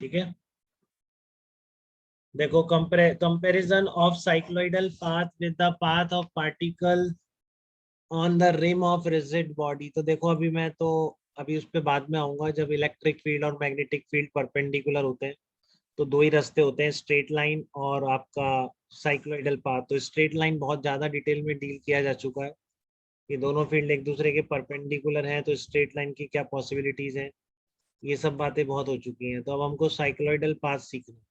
ठीक है, देखो comparison of cycloidal path with the path of particle on the rim of rigid body. तो देखो अभी उस पर बाद में आऊंगा, जब इलेक्ट्रिक फील्ड और मैग्नेटिक फील्ड परपेंडिकुलर होते हैं तो दो ही रास्ते होते हैं, स्ट्रेट लाइन और आपका साइक्लोइडल पाथ। तो स्ट्रेट लाइन बहुत ज्यादा डिटेल में डील किया जा चुका है, ये दोनों फील्ड एक दूसरे के परपेंडिकुलर हैं तो स्ट्रेट लाइन की क्या पॉसिबिलिटीज हैं, ये सब बातें बहुत हो चुकी हैं। तो अब हमको साइक्लोइडल पाथ सीखना है।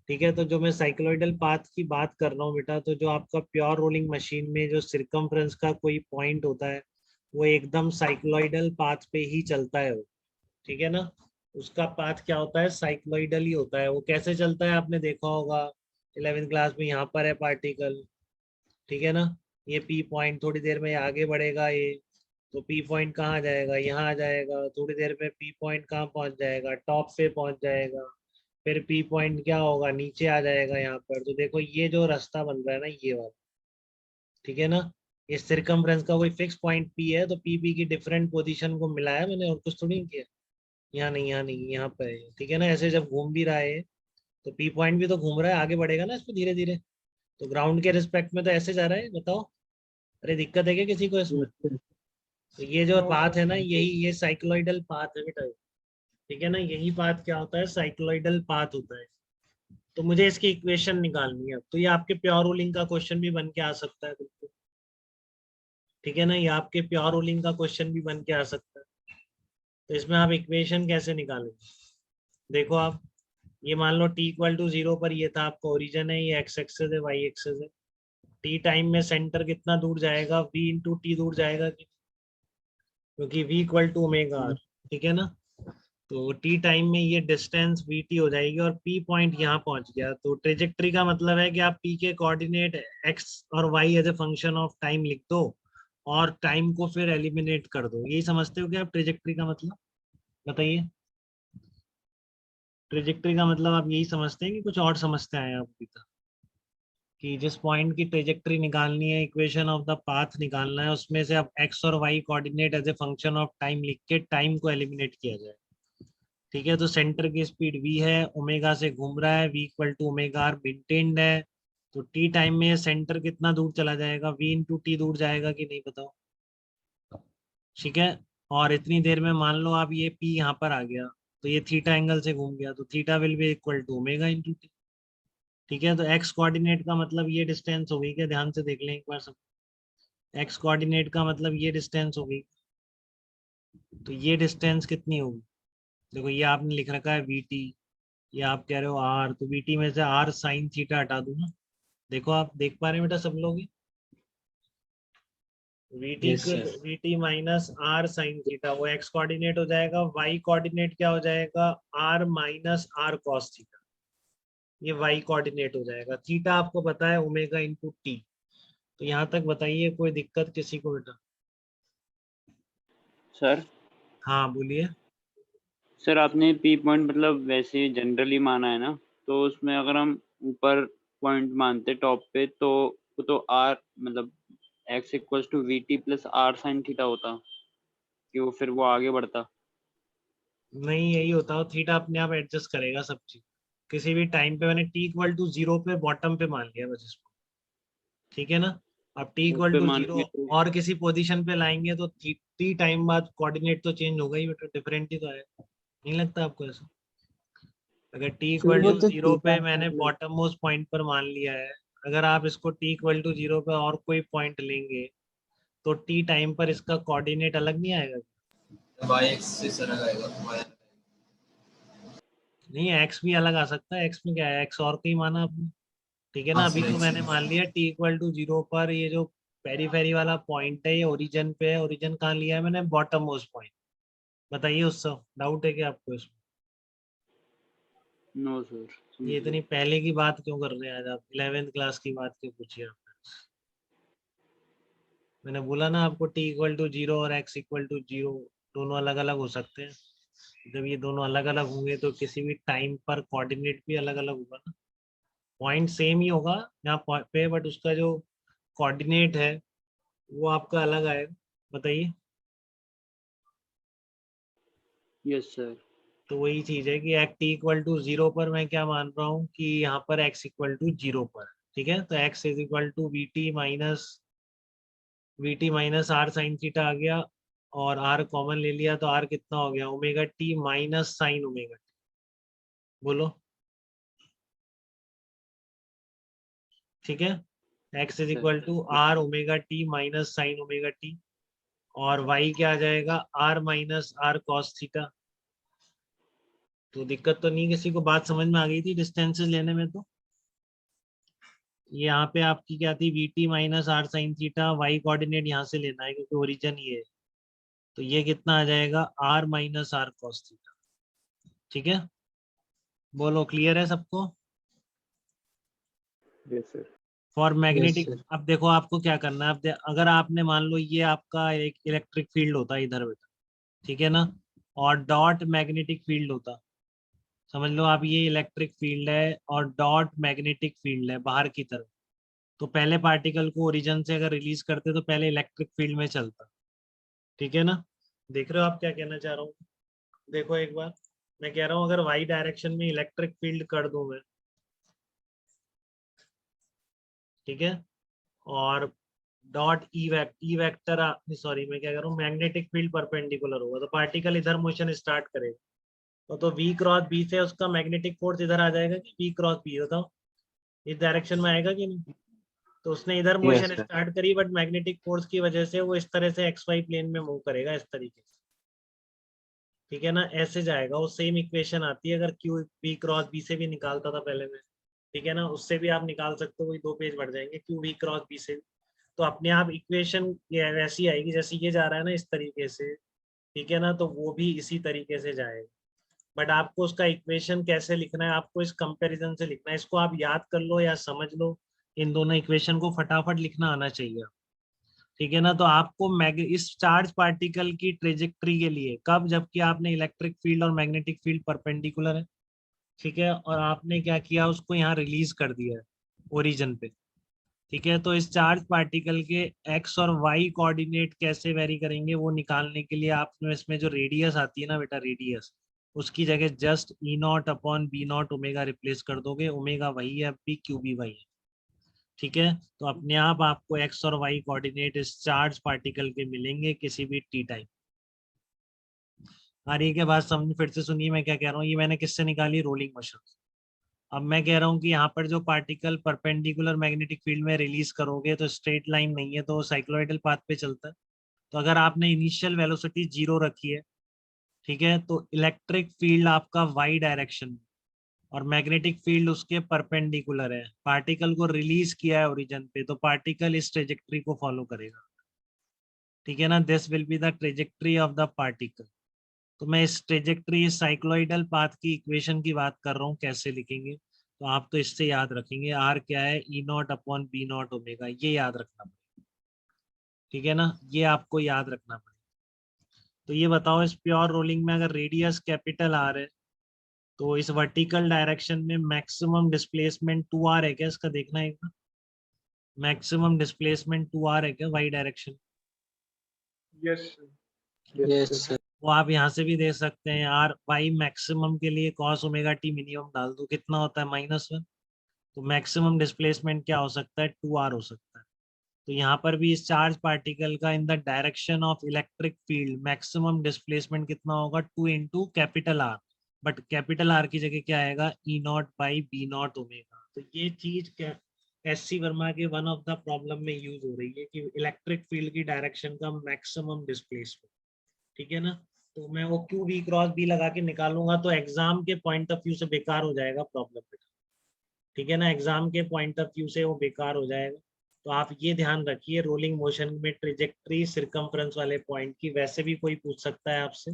ठीक है, तो जो मैं साइक्लोइडल पाथ की बात कर रहा हूँ बेटा, तो जो आपका प्योर रोलिंग मशीन में जो सिरकमफ्रेंस का कोई पॉइंट होता है वो एकदम साइक्लोइडल पाथ पे ही चलता है वो। ठीक है ना, उसका पाथ क्या होता है, साइक्लोइडल ही होता है। वो कैसे चलता है आपने देखा होगा 11th क्लास में, यहाँ पर है पार्टिकल, ठीक है ना, ये पी पॉइंट, थोड़ी देर में ये आगे बढ़ेगा ये, तो पी पॉइंट कहाँ जाएगा, यहाँ आ जाएगा, थोड़ी देर में पी पॉइंट कहाँ पहुंच जाएगा, टॉप पे पहुंच जाएगा, फिर पी पॉइंट क्या होगा, नीचे आ जाएगा यहाँ पर। तो देखो ये जो रास्ता बन रहा है ना ये वाला, ठीक है ना, ये सिरकमफ्रेंस का कोई फिक्स पॉइंट पी है, तो पी की डिफरेंट पोजीशन को मिलाया मैंने और कुछ थोड़ी नहीं किया। यहाँ नहीं, यहाँ नहीं, यहाँ पे है, ठीक है ना। ऐसे जब घूम भी रहा है तो पी पॉइंट भी तो घूम रहा है, आगे बढ़ेगा ना इसको धीरे धीरे। तो ग्राउंड के रिस्पेक्ट में तो ऐसे जा रहा है, बताओ, अरे दिक्कत है क्या किसी को इसमें? तो ये जो पाथ है ना, यही ये साइक्लोइडल पाथ है बेटा, ठीक है ना, यही पाथ क्या होता है, साइक्लोइडल पाथ होता है। तो मुझे इसकी इक्वेशन निकालनी है। तो ये आपके प्योर रूलिंग का क्वेश्चन भी बन के आ सकता है बिल्कुल, ठीक है ना, ये आपके प्योर रूलिंग का क्वेश्चन भी बन के आ सकता है। तो इसमें आप इक्वेशन कैसे निकालेंगे, देखो आप, ये मान लो t इक्वल टू 0 पर ये था आपका ओरिजिन है, ये x एक्सेस है, y एक्सेस है। t टाइम में सेंटर कितना दूर जाएगा, v इंटू टी दूर जाएगा क्योंकि v equal to omega r, ठीक है ना। तो t टाइम में ये डिस्टेंस vt हो जाएगी और p पॉइंट यहाँ पहुंच गया। तो ट्रेजेक्ट्री का मतलब है कि आप p के कोऑर्डिनेट x और y as a function of time लिख दो और टाइम को फिर एलिमिनेट कर दो। यही समझते हो कि आप ट्रेजेक्ट्री का मतलब, बताइए। ट्रेजेक्ट्री का मतलब आप यही समझते हैं कि कुछ और समझते हैं आप अभी तक, कि जिस पॉइंट की ट्रेजेक्ट्री निकालनी है, इक्वेशन ऑफ द पाथ निकालना है, उसमें से अब एक्स और Y coordinate as a function of time लिख के टाइम को एलिमिनेट किया जाए। ठीक है, तो सेंटर की स्पीड v है, ओमेगा से घूम रहा है, v equal to omega R maintained है। तो t टाइम में सेंटर कितना दूर चला जाएगा, v इंटू टी दूर जाएगा कि नहीं, बताओ। ठीक है, और इतनी देर में मान लो आप ये p यहाँ पर आ गया, तो ये थीटा एंगल से घूम गया, तो theta will be equal to omega into T. ठीक है, तो x कोऑर्डिनेट का मतलब ये डिस्टेंस होगी क्या, ध्यान से देख लें एक बार सब। x कोऑर्डिनेट का मतलब ये डिस्टेंस होगी, तो ये डिस्टेंस कितनी होगी, देखो ये आपने लिख रखा है वी टी, ये आप कह रहे हो आर, तो वी टी में से आर साइन थीटा हटा दूं ना। देखो आप देख पा रहे हैं बेटा सब लोग, VT yes sir. VT minus R sine theta, वो एक्स कोऑर्डिनेट हो जाएगा, वाई कोऑर्डिनेट क्या हो जाएगा, R minus R cos theta, ये वाई कोऑर्डिनेट हो जाएगा। थीटा आपको पता है ओमेगा इंटू टी। तो यहाँ तक बताइए, कोई दिक्कत किसी को बेटा? सर हाँ बोलिए। सर आपने पी पॉइंट मतलब वैसे जनरली माना है ना, तो उसमें अगर हम ऊपर पॉइंट मानते टॉप पे तो वो तो आर मतलब X equals to V T plus R sine theta होता, कि वो फिर वो आगे बढ़ता। नहीं, यही होता हो, थीटा अपने आप एडजस्ट करेगा सब चीज किसी भी टाइम पे। मैंने टी इक्वल टू 0 पे बॉटम पे मान लिया बस इसको, ठीक है ना। अब टी उस इक्वल पे टू मानेंगे 0 तो और किसी पोजीशन पे लाएंगे तो टी टाइम बाद कोऑर्डिनेट तो चेंज होगा ही बेटा, डिफरेंट ही तो है, नहीं लगता आपको ऐसा? अगर टी फिर इक्वल वो टू तो 0 थीटा पे मैंने बॉटम मोस्ट पॉइंट पर मान लिया है, अगर आप इसको टी इक्वल टू 0 पे और कोई पॉइंट लेंगे तो टी टाइम पर इसका कोऑर्डिनेट अलग नहीं आएगा? वाई एक्स से सर आएगा वाई। नहीं, एक्स भी अलग आ सकता है, एक्स में क्या है, एक्स और कहीं माना आपने, ठीक है ना। हाँ अभी सर तो एक्स। मैंने मान लिया टी इक्वल टू 0 पर ये जो पेरीफेरी वाला पॉइंट है ये ओरिजिन पे है, ओरिजिन कहाँ लिया है मैंने, बॉटम मोस्ट पॉइंट। बताइए, उससे डाउट है क्या आपको इसमें? नो सर ये समझ गया। इतनी पहले की बात क्यों कर रहे हैं आज आप, 11th क्लास की बात क्यों पूछिए आप? मैंने बोला ना आपको, टी इक्वल टू 0 और एक्स इक्वल टू 0 दोनों अलग अलग हो सकते हैं। जब ये दोनों अलग अलग होंगे तो किसी भी टाइम पर कोऑर्डिनेट भी अलग अलग होगा ना। पॉइंट सेम ही होगा यहाँ पे, बट उसका जो कोऑर्डिनेट है वो आपका अलग आएगा। बताइए। Yes sir. तो वही चीज है कि एक्स टी इक्वल टू 0 पर मैं क्या मान रहा हूँ कि यहाँ पर एक्स इक्वल टू 0 पर, ठीक है। तो X is equal to V T minus R sine theta आ गया, और आर कॉमन ले लिया तो आर कितना हो गया, omega T minus sine omega T. बोलो, ठीक है। X is equal to R omega T minus sine omega T, और वाई क्या आ जाएगा, R minus R cos theta. तो दिक्कत तो नहीं, किसी को बात समझ में आ गई थी डिस्टेंसेस लेने में? तो यहाँ पे आपकी क्या थी, V T minus R sine theta, Y coordinate यहाँ से लेना है क्योंकि ओरिजिन ये है। तो ये कितना आ जाएगा, R minus R cos theta, ठीक है। बोलो, क्लियर है सबको? Yes sir. For magnetic, sir. अब देखो आपको क्या करना है। अब अगर आपने मान लो ये आपका एक इलेक्ट्रिक फील्ड होता है इधर बेटा, ठीक है ना, और डॉट मैग्नेटिक फील्ड होता, समझ लो आप ये इलेक्ट्रिक फील्ड है और डॉट मैग्नेटिक फील्ड है बाहर की तरफ। तो पहले पार्टिकल को ओरिजिन से अगर रिलीज करते तो पहले इलेक्ट्रिक फील्ड में चलता, ठीक है ना। देख रहे हो आप क्या कहना चाह रहा हूँ? देखो एक बार, मैं कह रहा हूँ अगर वाई डायरेक्शन में इलेक्ट्रिक फील्ड कर दूं मैं, ठीक है, और डॉट ई वेक्टर, सॉरी मैं क्या कर रहा हूँ, मैग्नेटिक फील्ड परपेंडिकुलर होगा तो पार्टिकल इधर मोशन स्टार्ट करेगा। तो वी क्रॉस बी से उसका मैग्नेटिक फोर्स इधर आ जाएगा कि वी क्रॉस बी, बताओ इस डायरेक्शन में आएगा कि नहीं? तो उसने इधर मोशन स्टार्ट करी, बट मैग्नेटिक फोर्स की वजह से वो इस तरह से एक्स वाई प्लेन में मूव करेगा, इस तरीके से, ठीक है ना, ऐसे जाएगा। वो सेम इक्वेशन आती है, अगर क्यू वी क्रॉस बी से भी निकालता था पहले में, ठीक है ना, उससे भी आप निकाल सकते हो, वही 2 पेज बढ़ जाएंगे, क्यू वी क्रॉस बी से। तो अपने आप इक्वेशन वैसी आएगी जैसे ये जा रहा है ना इस तरीके से, ठीक है ना, तो वो भी इसी तरीके से जाएगा। बट आपको उसका इक्वेशन कैसे लिखना है, आपको इस कंपैरिजन से लिखना है। इसको आप याद कर लो या समझ लो, इन दोनों इक्वेशन को फटाफट लिखना आना चाहिए, ठीक है ना। तो आपको इस चार्ज पार्टिकल की ट्रेजेक्ट्री के लिए, कब, जबकि आपने इलेक्ट्रिक फील्ड और मैग्नेटिक फील्ड परपेंडिकुलर है, ठीक है, और आपने क्या किया, उसको यहाँ रिलीज कर दिया है ओरिजिन पे, ठीक है। तो इस चार्ज पार्टिकल के एक्स और वाई कोऑर्डिनेट कैसे वेरी करेंगे वो निकालने के लिए आपने इसमें जो रेडियस आती है ना बेटा, रेडियस, उसकी जगह just E not upon B not omega replace कर दोगे। ओमेगा वही है, अब भी क्यू भी वही है, ठीक है। तो अपने आप आपको एक्स और वाई कोऑर्डिनेट इस चार्ज पार्टिकल के मिलेंगे किसी भी टी टाइम। आ रही है क्या बात समझ? फिर से सुनिए मैं क्या कह रहा हूँ। ये मैंने किससे निकाली, रोलिंग मोशन। अब मैं कह रहा हूँ कि यहाँ पर जो पार्टिकल परपेंडिकुलर मैग्नेटिक फील्ड में रिलीज करोगे तो स्ट्रेट लाइन नहीं है, तो साइक्लोइडल पाथ पे चलता है। तो अगर आपने इनिशियल वेलोसिटी 0 रखी है, ठीक है, तो इलेक्ट्रिक फील्ड आपका वाई डायरेक्शन में और मैग्नेटिक फील्ड उसके परपेंडिकुलर है, पार्टिकल को रिलीज किया है ओरिजिन पे, तो पार्टिकल इस ट्रेजेक्ट्री को फॉलो करेगा, ठीक है ना। This will be the trajectory of the particle. तो मैं इस ट्रेजेक्ट्री, साइक्लोइडल पाथ की इक्वेशन की बात कर रहा हूँ, कैसे लिखेंगे। तो आप तो इससे याद रखेंगे, आर क्या है, E not upon B not omega, ये याद रखना पड़ेगा, ठीक है ना, ये आपको याद रखना पड़ेगा। तो ये बताओ, इस प्योर रोलिंग में अगर रेडियस कैपिटल आर है तो इस वर्टिकल डायरेक्शन में मैक्सिमम डिस्प्लेसमेंट 2r है क्या? इसका देखना है एक बार, मैक्सिमम डिस्प्लेसमेंट 2r है क्या Y direction? Yes Yes, sir. वो आप यहाँ से भी दे सकते हैं, आर वाई मैक्सिमम के लिए कॉस ओमेगा टी मिनिमम डाल दो, कितना होता है, -1। तो मैक्सिमम डिस्प्लेसमेंट क्या हो सकता है, 2r हो सकता है। तो यहाँ पर भी इस चार्ज पार्टिकल का in the direction of electric field maximum displacement कितना होगा, 2 into capital R, but capital R की जगह क्या आएगा, E nought by B not omega. तो ये चीज एस सी वर्मा के वन ऑफ द प्रॉब्लम में यूज हो रही है कि इलेक्ट्रिक फील्ड की डायरेक्शन का मैक्सिमम डिस्प्लेसमेंट, ठीक है ना। तो मैं वो क्यू वी क्रॉस बी लगा के निकालूंगा तो एग्जाम के पॉइंट ऑफ व्यू से बेकार हो जाएगा प्रॉब्लम, ठीक है ना, एग्जाम के पॉइंट ऑफ व्यू से वो बेकार हो जाएगा। तो आप ये ध्यान रखिए, रोलिंग मोशन में ट्रेजेक्ट्री सिरकमफ्रेंस वाले पॉइंट की वैसे भी कोई पूछ सकता है आपसे,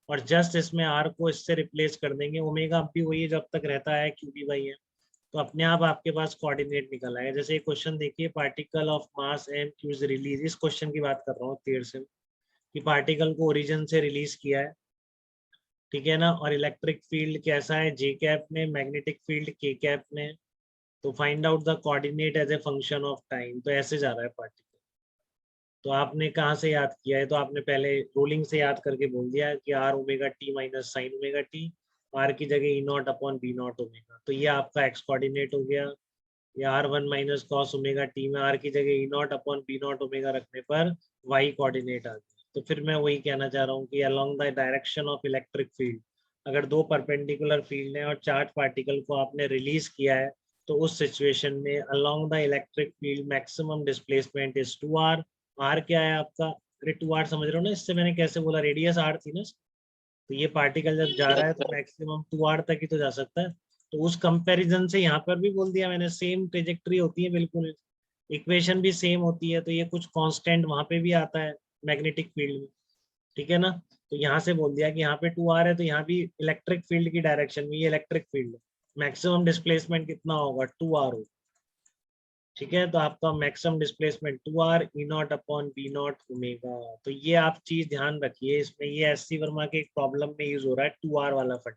और जस्ट इसमें आर को इससे रिप्लेस कर देंगे, ओमेगा अब भी वही है जब तक रहता है, क्यू भी वही है, तो अपने आप आपके पास कोऑर्डिनेट निकल आएगा। जैसे एक क्वेश्चन देखिए, particle of mass M Q is release, इस क्वेश्चन की बात कर रहा हूँ देर से, कि पार्टिकल को ओरिजिन से रिलीज किया है, ठीक है ना, और इलेक्ट्रिक फील्ड कैसा है, जे कैप में, मैग्नेटिक फील्ड के कैप में, तो find out the coordinate as a function of time. तो ऐसे जा रहा है पार्टिकल। तो आपने कहाँ से याद किया है, तो आपने पहले रोलिंग से याद करके बोल दिया कि R omega T minus sine omega T, R की जगह E not upon B not omega. तो ये आपका एक्स कोऑर्डिनेट हो गया। ये R1 minus cos omega T में आर की जगह E not upon B not omega रखने पर वाई कोऑर्डिनेट आ गया। तो फिर मैं वही कहना चाह रहा हूँ कि along the direction of electric field, अगर दो परपेंडिकुलर फील्ड है और चार्ज पार्टिकल को आपने रिलीज किया है, तो उस सिचुएशन में along the electric field maximum displacement is 2r। r क्या है आपका, अरे 2r समझ रहे हो ना, इससे मैंने कैसे बोला, रेडियस r थी ना, तो ये पार्टिकल जब जा रहा है तो मैक्सिमम 2r तक ही तो जा सकता है। तो उस कंपैरिजन से यहाँ पर भी बोल दिया मैंने, सेम ट्रेजेक्टरी होती है बिल्कुल, इक्वेशन भी सेम होती है, तो ये कुछ कांस्टेंट वहां पे भी आता है मैग्नेटिक फील्ड में, ठीक है ना। तो यहाँ से बोल दिया कि यहाँ पे 2r है, तो यहाँ भी इलेक्ट्रिक फील्ड की डायरेक्शन में, ये इलेक्ट्रिक फील्ड है, मैक्सिमम डिस्प्लेसमेंट कितना होगा, 2r हो, ठीक है। तो आपका maximum displacement 2r E not upon B not omega. तो ये आप चीज ध्यान रखिए, इसमें ये एससी वर्मा के एक प्रॉब्लम में यूज हो रहा है 2r वाला फंड,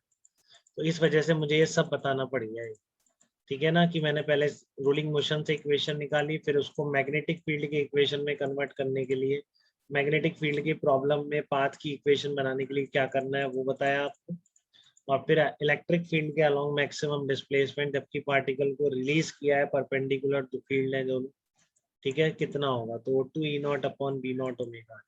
तो इस वजह से मुझे ये सब बताना पड़ गया है, ठीक है ना, कि मैंने पहले रूलिंग मोशन से इक्वेशन निकाली, फिर उसको मैग्नेटिक फील्ड के इक्वेशन में कन्वर्ट करने के लिए, मैग्नेटिक फील्ड की प्रॉब्लम में पाथ की इक्वेशन बनाने के लिए क्या करना है वो बताया आपको, और फिर इलेक्ट्रिक फील्ड के अलोंग मैक्सिमम डिस्प्लेसमेंट जबकि पार्टिकल को रिलीज किया है, परपेंडिकुलर टू फील्ड है दोनों, ठीक है, कितना होगा, तो 2 E not upon B not omega.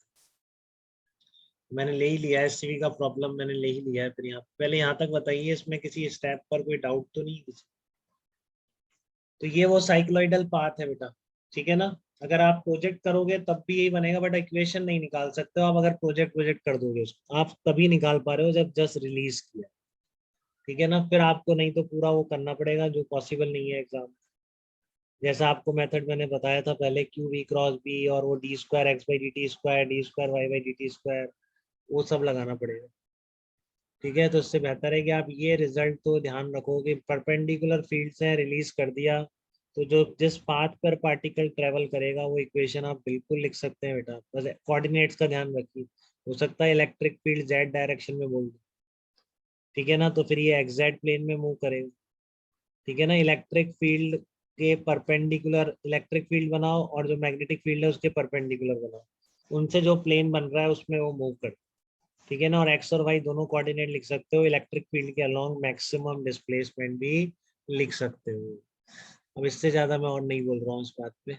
मैंने ले ही लिया है, एससीवी का प्रॉब्लम मैंने ले ही लिया है। फिर यहाँ पहले यहाँ तक बताइए, इसमें किसी स्टेप पर कोई डाउट तो नहीं किसी? तो ये वो साइक्लोइडल पाथ है बेटा, ठीक है ना। अगर आप प्रोजेक्ट करोगे तब भी यही बनेगा, बट इक्वेशन नहीं निकाल सकते हो आप, अगर प्रोजेक्ट कर दोगे उसको, आप तभी निकाल पा रहे हो जब जस्ट रिलीज किया, ठीक है ना। फिर आपको नहीं तो पूरा वो करना पड़ेगा, जो पॉसिबल नहीं है एग्जाम, जैसा आपको मेथड मैंने बताया था पहले, क्यू वी क्रॉस बी और वो D square X by D T square, D square Y by D T square, वो सब लगाना पड़ेगा, ठीक है। तो इससे बेहतर है कि आप ये रिजल्ट तो ध्यान रखो कि परपेंडिकुलर फील्ड से रिलीज कर दिया, तो जो जिस पाथ पर पार्टिकल ट्रेवल करेगा वो इक्वेशन आप बिल्कुल लिख सकते हैं बेटा, बस कोऑर्डिनेट्स का ध्यान रखिए। हो सकता है इलेक्ट्रिक फील्ड जेड डायरेक्शन में बोल दे, ठीक है ना, तो फिर ये एक्सजेड प्लेन में मूव करेगा, ठीक है ना। इलेक्ट्रिक फील्ड के परपेंडिकुलर इलेक्ट्रिक फील्ड बनाओ और जो मैग्नेटिक फील्ड है उसके परपेंडिकुलर बनाओ, उनसे जो प्लेन बन रहा है उसमें वो मूव कर, ठीक है ना। और एक्स और वाई दोनों कोऑर्डिनेट लिख सकते हो, इलेक्ट्रिक फील्ड के अलोंग मैक्सिमम डिस्प्लेसमेंट भी लिख सकते हो। अब इससे ज्यादा मैं और नहीं बोल रहा हूँ इस बात पे।